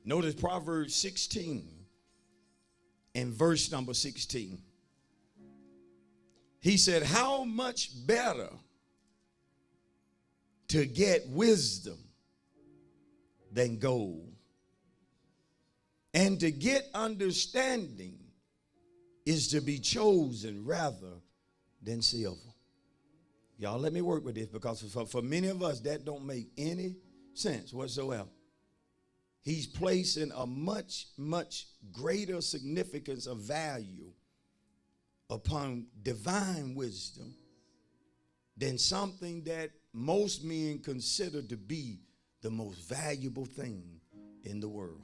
Notice Proverbs 16 and verse number 16. He said, how much better to get wisdom than gold, and to get understanding is to be chosen rather than silver. Y'all let me work with this, because for many of us that don't make any sense whatsoever. He's placing a much, much greater significance of value upon divine wisdom than something that most men consider to be the most valuable thing in the world.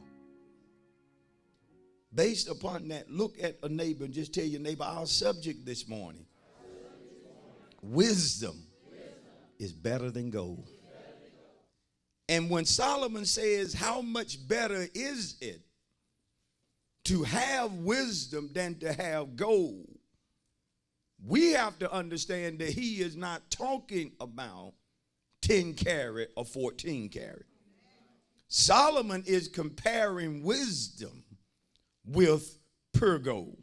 Based upon that, look at a neighbor and just tell your neighbor, our subject this morning, wisdom is better than gold. And when Solomon says, how much better is it to have wisdom than to have gold, we have to understand that he is not talking about 10 carat or 14 carat. Solomon is comparing wisdom with pure gold.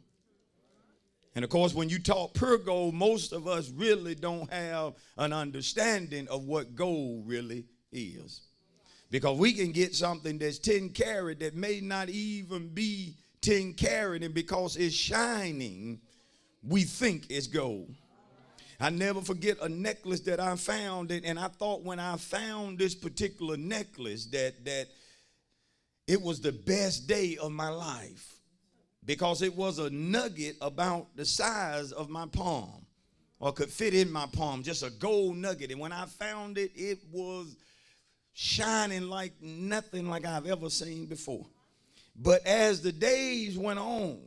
And of course, when you talk pure gold, most of us really don't have an understanding of what gold really is. Because we can get something that's 10 carat that may not even be 10 carat, and because it's shining, we think it's gold. I never forget a necklace that I found, and I thought when I found this particular necklace that it was the best day of my life, because it was a nugget about the size of my palm, or could fit in my palm, just a gold nugget. And when I found it, it was shining like nothing like I've ever seen before. But as the days went on,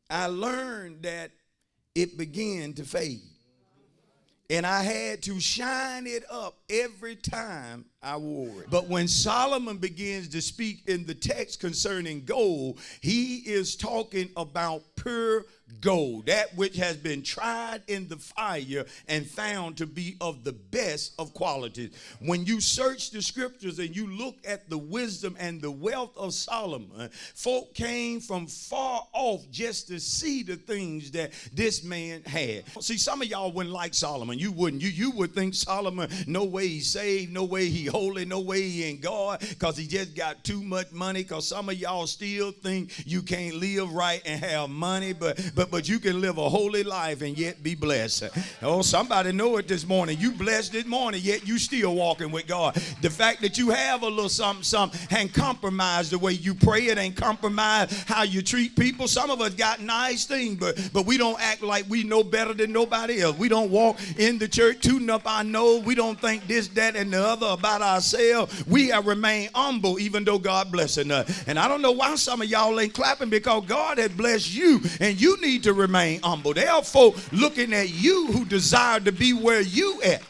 I learned that it began to fade. And I had to shine it up every time I wore it. But when Solomon begins to speak in the text concerning gold, he is talking about pure gold, that which has been tried in the fire and found to be of the best of qualities. When you search the scriptures and you look at the wisdom and the wealth of Solomon, folk came from far off just to see the things that this man had. See, some of y'all wouldn't like Solomon. You wouldn't. You would think Solomon, no way he's saved, no way he holy, no way he in God, because he just got too much money. Because some of y'all still think you can't live right and have money, but you can live a holy life and yet be blessed. Oh, somebody know it this morning. You blessed this morning, yet you still walking with God. The fact that you have a little something ain't compromised the way you pray. It ain't compromised how you treat people. Some of us got nice things, but we don't act like we know better than nobody else. We don't walk in the church tooting up our nose. We don't think this, that, and the other about ourselves. We have remained humble even though God blessing us. And I don't know why some of y'all ain't clapping, because God has blessed you and you need to remain humble. There are folk looking at you who desire to be where you at.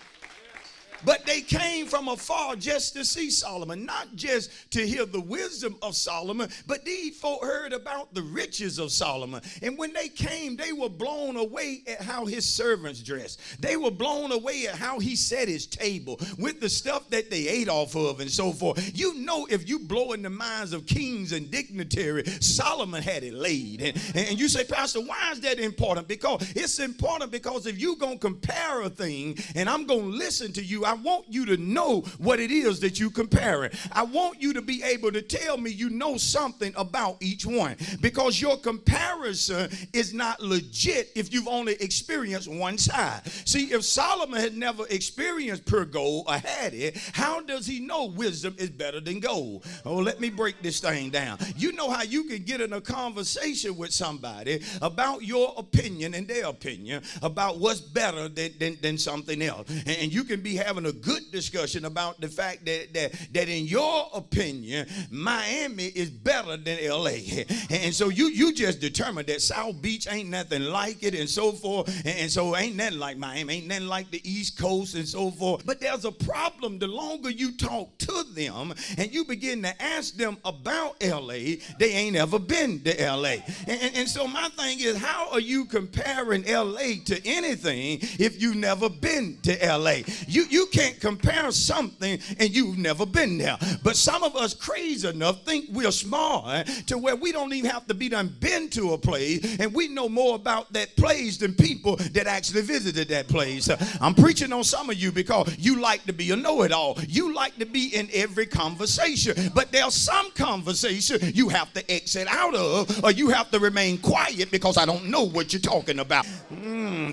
But they came from afar just to see Solomon, not just to hear the wisdom of Solomon, but these folk heard about the riches of Solomon. And when they came, they were blown away at how his servants dressed. They were blown away at how he set his table with the stuff that they ate off of and so forth. You know, if you blow in the minds of kings and dignitaries, Solomon had it laid. And you say, Pastor, why is that important? Because it's important, because if you're going to compare a thing and I'm going to listen to you, I want you to know what it is that you comparing. I want you to be able to tell me you know something about each one, because your comparison is not legit if you've only experienced one side. See, if Solomon had never experienced pure gold or had it, how does he know wisdom is better than gold? Oh, let me break this thing down. You know how you can get in a conversation with somebody about your opinion and their opinion about what's better than something else. And you can be having a good discussion about the fact that in your opinion, Miami is better than LA. And so you just determined that South Beach ain't nothing like it and so forth. And so ain't nothing like Miami, ain't nothing like the East Coast and so forth. But there's a problem. The longer you talk to them and you begin to ask them about LA, they ain't ever been to LA. And so my thing is, how are you comparing LA to anything if you've never been to LA? You can't compare something and you've never been there. But some of us crazy enough think we're smart to where we don't even have to be done been to a place, and we know more about that place than people that actually visited that place. I'm preaching on some of you because you like to be a know-it-all. You like to be in every conversation, but there's some conversation you have to exit out of, or you have to remain quiet because I don't know what you're talking about.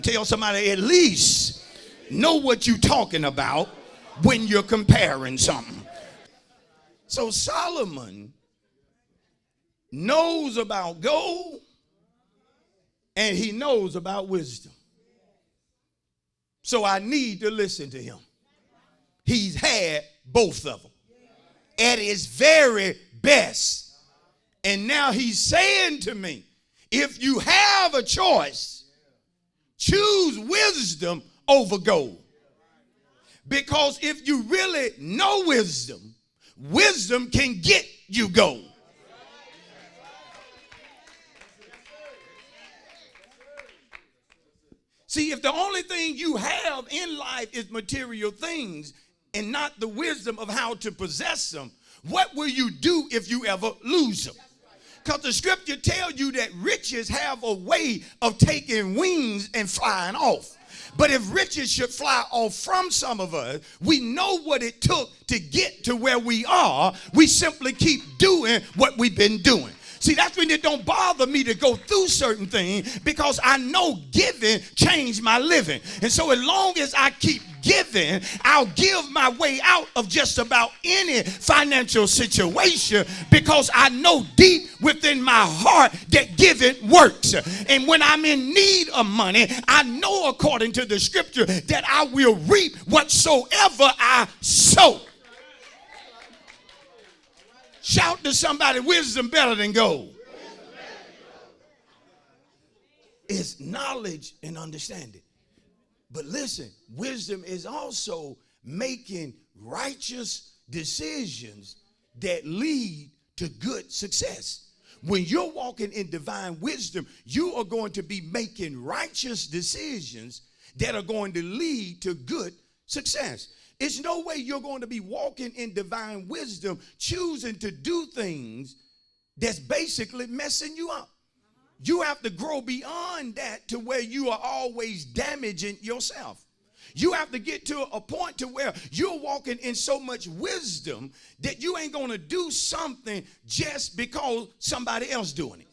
Tell somebody, at least know what you're talking about when you're comparing something. So Solomon knows about gold and he knows about wisdom. So I need to listen to him. He's had both of them at his very best. And now he's saying to me, if you have a choice, choose wisdom over gold. Because if you really know wisdom, wisdom can get you gold. See, if the only thing you have in life is material things and not the wisdom of how to possess them, what will you do if you ever lose them? Because the scripture tells you that riches have a way of taking wings and flying off. But if riches should fly off from some of us, we know what it took to get to where we are. We simply keep doing what we've been doing. See, that's when it don't bother me to go through certain things, because I know giving changed my living. And so as long as I keep giving, I'll give my way out of just about any financial situation, because I know deep within my heart that giving works. And when I'm in need of money, I know according to the scripture that I will reap whatsoever I sow. Shout to somebody, wisdom better than gold. It's knowledge and understanding. But listen, wisdom is also making righteous decisions that lead to good success. When you're walking in divine wisdom, you are going to be making righteous decisions that are going to lead to good success. It's no way you're going to be walking in divine wisdom, choosing to do things that's basically messing you up. You have to grow beyond that to where you are always damaging yourself. You have to get to a point to where you're walking in so much wisdom that you ain't going to do something just because somebody else doing it.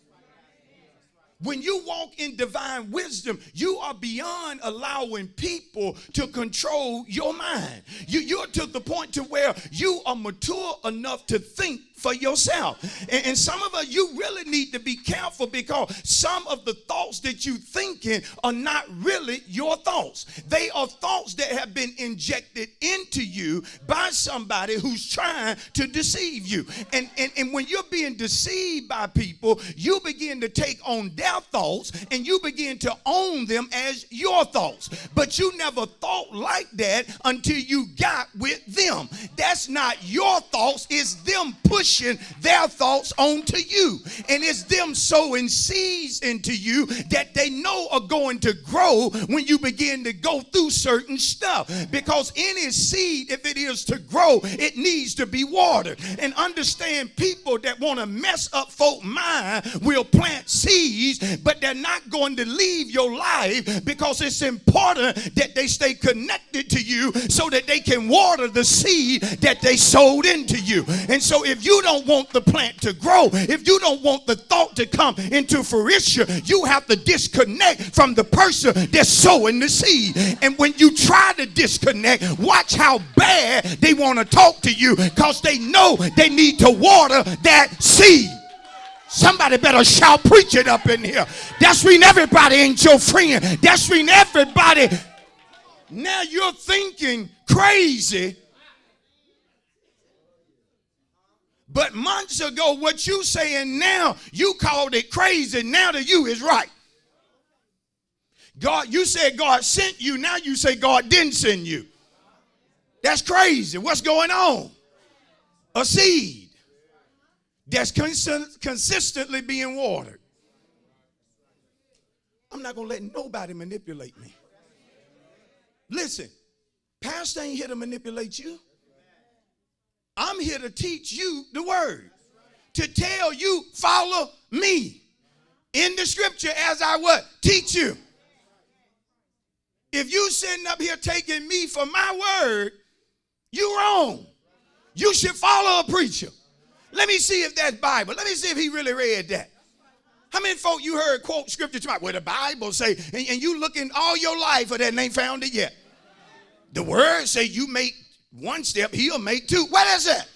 When you walk in divine wisdom, you are beyond allowing people to control your mind. You're to the point to where you are mature enough to think for yourself. And some of us, you really need to be careful, because some of the thoughts that you're thinking are not really your thoughts. They are thoughts that have been injected into you by somebody who's trying to deceive you. And when you're being deceived by people, you begin to take on their thoughts and you begin to own them as your thoughts. But you never thought like that until you got with them. That's not your thoughts, it's them pushing their thoughts onto you. And it's them sowing seeds into you that they know are going to grow when you begin to go through certain stuff. Because any seed, if it is to grow, it needs to be watered. And understand, people that want to mess up folk mind will plant seeds, but they're not going to leave your life, because it's important that they stay connected to you so that they can water the seed that they sowed into you. And so if you don't want the plant to grow, if you don't want the thought to come into fruition, you have to disconnect from the person that's sowing the seed. And when you try to disconnect, watch how bad they want to talk to you, because they know they need to water that seed. Somebody better shout, preach it up in here. That's when everybody ain't your friend. That's when everybody. Now you're thinking crazy. But months ago, what you saying now, you called it crazy. Now to you is right. God, you said God sent you. Now you say God didn't send you. That's crazy. What's going on? A seed that's consistently being watered. I'm not going to let nobody manipulate me. Listen, Pastor ain't here to manipulate you. I'm here to teach you the word. To tell you, follow me in the scripture as I what? Teach you. If you sitting up here taking me for my word, you wrong. You should follow a preacher. Let me see if that's Bible. Let me see if he really read that. How many folk you heard quote scripture tonight? Well, the Bible say, and you looking all your life for that and ain't found it yet. The word say you make one step, he'll make two. What is that?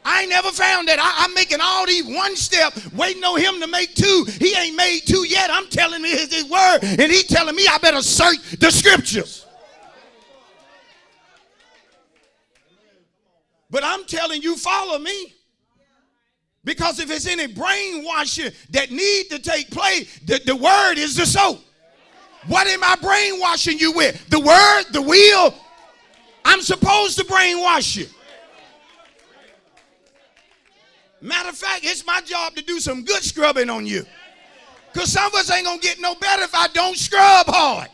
I ain't never found that. I'm making all these one step, waiting on him to make two. He ain't made two yet. I'm telling me his word, and he telling me I better search the scriptures. But I'm telling you, follow me. Because if it's any brainwashing that need to take place, the word is the soap. What am I brainwashing you with? The word, the will. I'm supposed to brainwash you. Matter of fact, it's my job to do some good scrubbing on you. Because some of us ain't going to get no better if I don't scrub hard.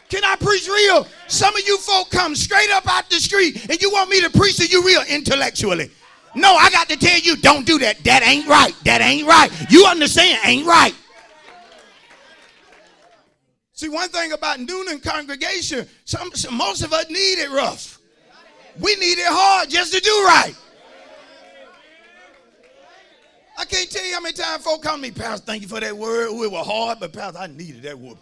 Can I preach real? Some of you folk come straight up out the street and you want me to preach to you real intellectually. No, I got to tell you, don't do that. That ain't right. That ain't right. You understand? Ain't right. See, one thing about Noonan congregation, most of us need it rough. We need it hard just to do right. I can't tell you how many times folk come to me, Pastor, thank you for that word. Oh, it was hard, but Pastor, I needed that word.